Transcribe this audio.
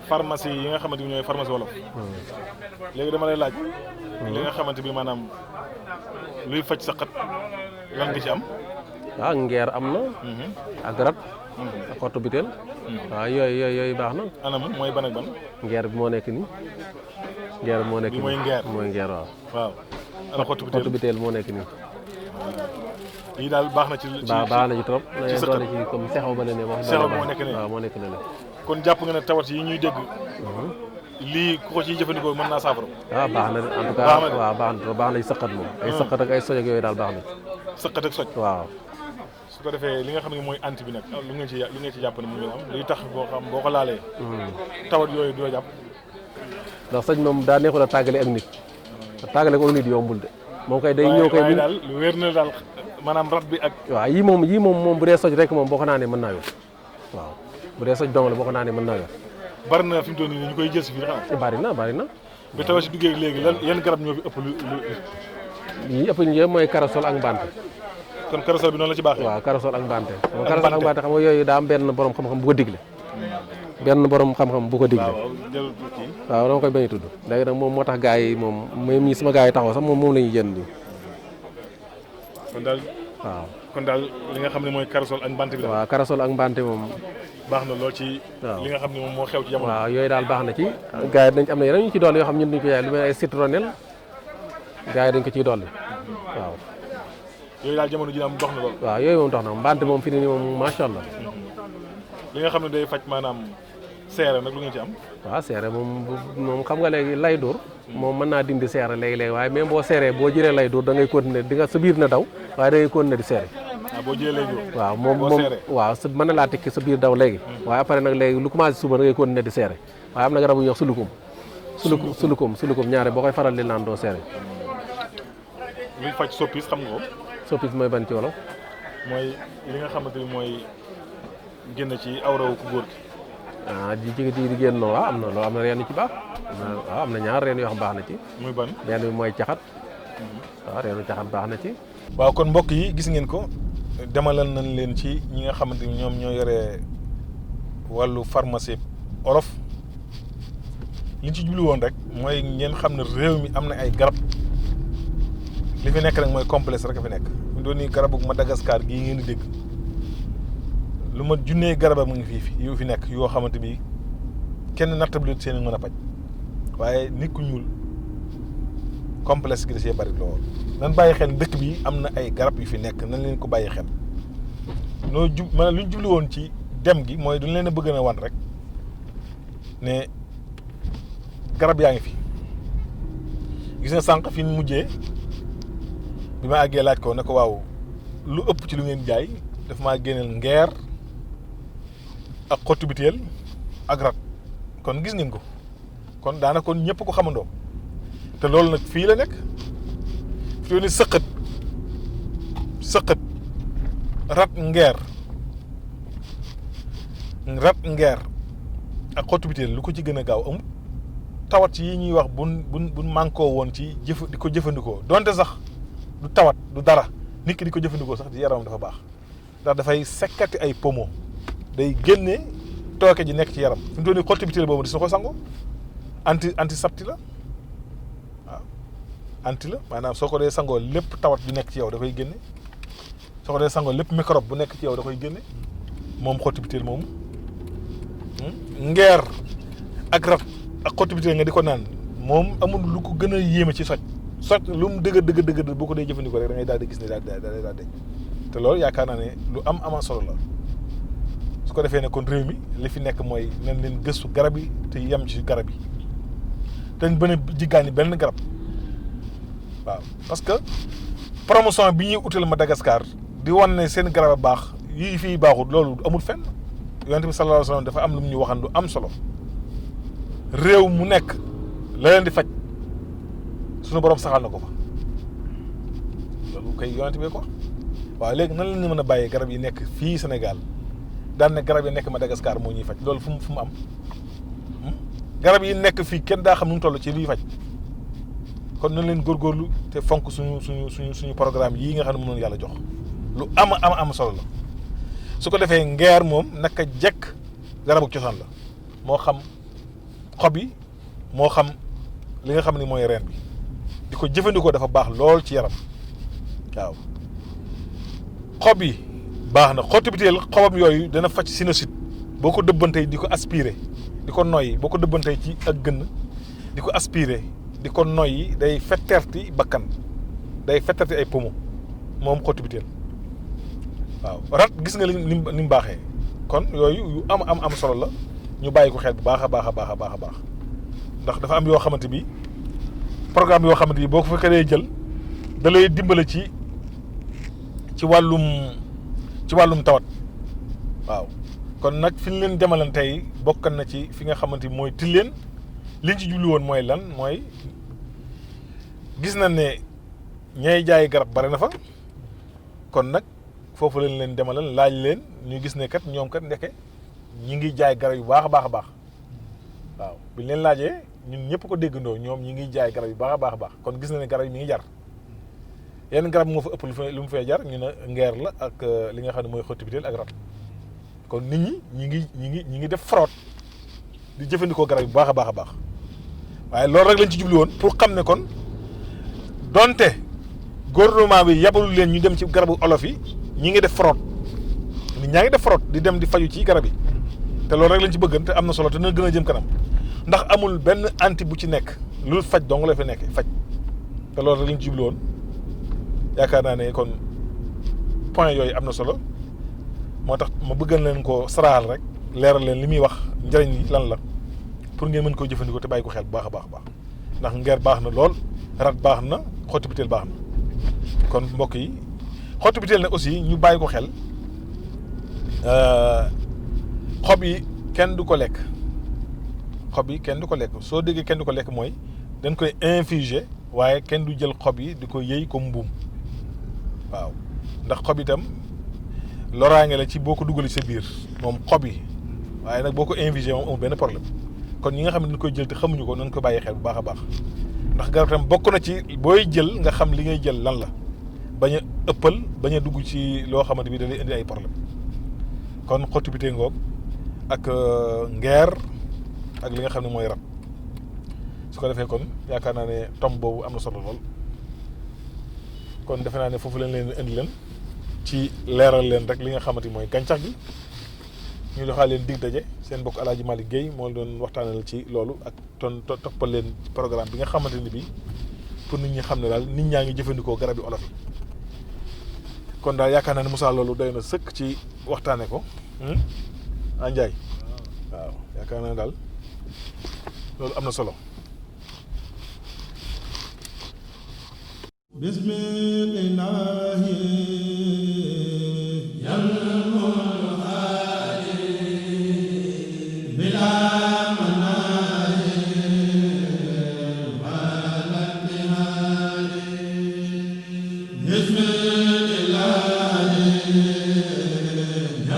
pharmacie yi nga xamante bi ñooy pharmacie wolof léegi dama lay laaj li nga xamante bi maanaam luy faj saqat lan nga ci am ngeer am na ak rat ak xottu biteel waaw yooyu baax na anam mooy ban ak ban ngeer bi moo nekk nii ngeer bi moo nekk nii mooy ngeer waaw ana xottu biteel moo nekk nii lii daal baax na ci baax na ci trop doole ci comme sexaw ba ne ne sexaw moo nekk ne waaw moo nekk ne kon jàpp nga ne tawat yi ñuy dégg lii ku ko ciy jëfandikoo mën naa saafara baax na en tout cas waaw baax na ci sëqat moom ay sëqat ak ay soj ak yooyu daal baax na sëqat ak soj waaw su ko defee li nga xam ne mooy anti bi nag lu ngeen ci jàpp ne mu ngi am luy tax boo ko laalee tawat yooyu doo jàpp ndax soj moom daa neexul a tàggale ak nit tàggale ko ak nit yombul de moom kay day ñëw kay daal lu wér na daal maanaam rat bi ak waaw yii moom bu dee soj rek moom boo ko naanee mën naa yor waaw bu dee soj dong la boo ko naanee mën naa yor bari na fi mu toll nii ñu koy jël si fii xanaa bari na bi taw si duggee léegi lan yan garab ñoo fi ëpp yi ëpp ñu mooy karasol ak mbante kon karasol bi noonu la ci baaxee waaw karasol ak mbante karasol ak mbante xam nga yooyu daa am benn borom xam-xam bu ko digle waaw dama koy bañ a tudd léegi nag moom moo tax gars yi moom même ñi sama gars yi taxaw sax moom la ñuy jënd nii kon daal li nga xam ne mooy karasol ak mbante bi waaw karasol ak mbante moom baax na lool ci li nga xam ne moom moo xew ci jamono waaw yooyu daal baax na ci gars yi dañ am na yeneen ñu ci dolli yoo xam ñun duñ ko jaay lu mel ay citronnelle gars yi dañ ko ciy dolli waaw yooyu daal jamono ji am dox na lool waaw yooyu moom dox na mbante moom fi ne nii moom macha allah li nga xam ne day faj maanaam seere nag lu ngeen ci am waaw seere moom xam nga léegi lay dóor moom mën naa dindi seere léegi-léegi waaye même boo seeree boo jëlee lay dóor da ngay continuer di nga sa biir na daw waaye da ngay continuer di seere boo jëlee lay dóor waaw moom waaw sa mën na laa tekki sa biir daw léegi waaye après nag léegi lu commencé suba da ngay continuer di seere waaye am na garab bu ñuy wax sulukum ñaare boo koy faral di naan doo seere luy faj soppis xam nga ko soppis mooy ban ci wolof mooy li nga xamante ni mooy génn ci awrawu ku góor gi di génn noonu waaw am na reen ci baax waaw am na ñaar reen yoo xam baax na ci muy ban benn bi mooy caxat waaw reenu caxat baax na ci waaw kon mbokk yi gis ngeen ko demalal nañ leen ci ñi nga xamante ni ñoom ñoo yore wàllu pharmacie olof li ñu ci jublu woon rek mooy ngeen xam ne réew mi am na ay garab li fi nekk rek mooy complexe rek a fi nekk mu doon nii garabu Madagascar gii ngeen di dégg lu ma junnee garaba mu ngi fii yu fi nekk yoo xamante bi kenn nattabli seen mën a paj waaye nit ku ñuul complexe gi da see bari lool nan bàyyi xel dëkk bi am na ay garab yu fi nekk nan leen ko bàyyi xel maanaam lu ñu jublu woon ci dem gi mooy duñ leen a bëgg na wan rek ne garab yaa ngi fi gis nga sànq fi ñu mujjee bi ma àggee laaj ko ne ko waaw lu ëpp ci lu ngeen jaay daf maa génneel ngeer ak xottu biteel ak rat kon gis ngeen ko kon daanaka kon ñëpp ko xamandoo te loolu nag fii la nekk fi ni sëqët rat ngeer ak xottu biteel lu ko ci gën a gaaw amul tawat yi ñuy wax buñ mànkoo woon ci di ko jëfandikoo donte sax du tawat du dara nit ki di ko jëfandikoo sax di yaramam dafa baax ndax dafay sekkati ay poumon day génne tooke ji nekk ci yaram fi mu toll nii xottu biteel boobu di su ko sango antiseptique la waaw anti la maanaam soo ko dee sangoo lépp tawat bi nekk ci yow da koy génne soo ko dee sangoo lépp microbe bu nekk ci yow da koy génne moom xottu biteel moomu ngeer ak rat ak xottu biteel nga di ko naan moom amul lu ko gën a yéeme ci soj lu mu dëgg boo ko dee jëfandikoo rek da ngay daal di gis ne daal di te loolu yaakaar naa ne lu am solo la su ko defee ne kon réew mi li fi nekk mooy nañ leen gëstu garab yi te yem ci garab yi dañ bën a jiggaani benn garab waaw parce que promotion bi ñuy utal Madagascar di wan ne seen garab a baax yii fii baaxul loolu amul fenn yonent bi sallallahu alayhi wasallam dafa am lu mu ñu waxan lu am solo réew mu nekk la leen di faj suñu borom saxal na ko fa loolu koy yonent bi ko waaw léegi nan la ñu mën a bàyyee garab yi nekk fii Sénégal daan ne garab yi nekk Madagascar moo ñuy faj loolu fu mu am garab yi nekk fii kenn daa xam nu mu toll ci luy faj kon nañ leen góorgóorlu te fonk suñu programme yii nga xam ne mënoon yàlla jox lu am solo la su ko defee ngeer moom naka jekk garabu cosaan la moo xam xob yi moo xam li nga xam ne mooy reen bi di ko jëfandikoo dafa baax lool ci yaram waaw xob yi baax na xotti biteel xobam yooyu dana faj sinusite boo ko dëbbantee di ko aspiré di ko noyyi boo ko dëbbantee ci ak gënn di ko aspiré di ko noyyi day fetterti bakkan day fetterti ay poumon moom xotti biteel waaw rat gis nga ni mu baaxee kon yooyu yu am solo la ñu bàyyi ko xel bu baax a baax ndax dafa am yoo xamante bi programme yoo xamante bi boo ko fekkee jël da lay dimbale ci wàllum tawat waaw kon nag fi ñu leen demalan tey bokkan na ci fi nga xamante bi mooy Tilène liñ ci jublu woon mooy lan mooy gis na ne ñay jaay garab bare na fa kon nag foofu lañ leen demalan laaj leen ñu gis ne kat ñoom kat ndeke ñi ngi jaay garab yu baax a baax waaw biñ leen laajee ñun ñëpp ko déggandoo ñoom ñi ngi jaay garab yu baax a baax kon gis na ne garab yi mi ngi jar yenn garab moo fa ëpp lu mu fay jar ñu ne ngeer la ak li nga xam ne mooy xotti biteel ak rat kon nit ñi ñi ngi def fraude di jëfandikoo garab yu baax a baax waaye loolu rek lañ ci jublu woon pour xam ne kon donte gouvernement bi yabalul leen ñu dem ci garabu olof yi ñi ngi def fraude nit ñaa ngi def fraude di dem di faju ci garab yi te loolu rek lañ ci bëggan te am na solo te na gën a jëm kanam ndax amul benn anti bu ci nekk lu faj dong la fi nekk faj te loolu rek lañ ci jublu woon yaakaar naa ne kon point yooyu am na solo moo tax ma bëggan leen ko saraal rek leeral leen li muy wax njëriñ li lan la pour ngeen mën koo jëfandikoo te bàyyi ko xel bu baax a baax ndax ngeer baax na lool rat baax na xotti biteel baax na kon mbokk yi xotti biteel ne aussi ñu bàyyi ko xel xob yi kenn du ko lekk soo déggee kenn du ko lekk mooy dañ koy infuser waaye kenn du jël xob yi di ko yëy comme mbuum waaw ndax xob itam loraange la ci boo ko dugalee sa biir moom xob yi waaye nag boo ko infuser moom amul benn problème kon ñi nga xam ne dañ koy jël te xamuñu ko nañ ko bàyyi xel bu baax a baax ndax garab tam bokk na ci booy jël nga xam li ngay jël lan la bañ a ëppal bañ a dugg ci loo xamante bi da lay indi ay problème kon xotti biteel ngoog ak ngeer ak li nga xam ne mooy rab su ko defee kon yaakaar naa ne tomb boobu am na solo lool kon defe naa ne foofu leen indi leen ci leeral leen rek li nga xamante mooy gàncax gi ñu doxal leen dig daje seen mbokk El Hadj Malick Guèye moo doon waxtaanal ci loolu ak toppal leen programme bi nga xamante ni bii pour nit ñi xam ne daal nit ñaa ngi jëfandikoo garab yi olof yi kon daal yaakaar naa ne Moussa loolu doy na sëkk ci waxtaane ko ah Ndiaye waaw yaakaar naa ne daal loolu am na solo. Bismillah